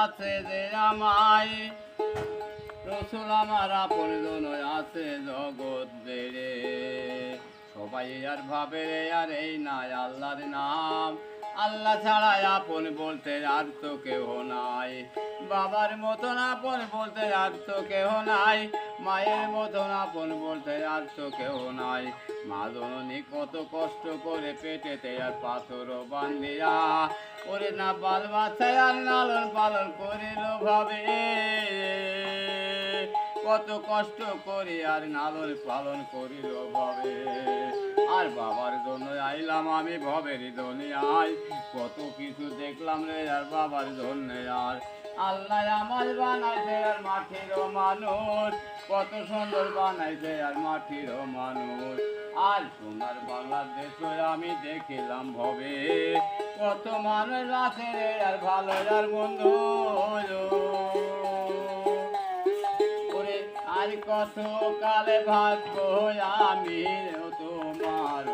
আছে যে আমায়, রসুল আমার আপন জন আছে জগৎ বেড়ে। সবাই আর ভাবে আর এই নাই আল্লাহর নাম, আল্লাহ ছাড়া আপন বলতে আর তো কেহ নাই। বাবার মতন আপন বলতে আর তো কেহ নাই, মায়ের মতন আপন বলতে আর তো কেহ নাই। মা জননী কত কষ্ট করে পেটেতে আর পাথর বান্ধিয়া, ওরে না বাল বাচ্চায় আর লালন পালন করিল ভাবে। কত কষ্ট করি আর লালন পালন করিল ভাবে। আর বাবার জন্য আইলাম আমি ভবের দুনিয়ায়, কত কিছু দেখলাম রে আর বাবার জন্য। আর আল্লাহ আমার বানাইছে আর মাটির মানুষ, কত সুন্দর বানাইছে আর মাটির মানুষ। আর সোনার বাংলাদেশ আমি দেখিলাম ভবে, কত মানুষ আছে রে আর ভালো আর বন্ধু। আর কত কালে ভাগ্য আমি তোমার।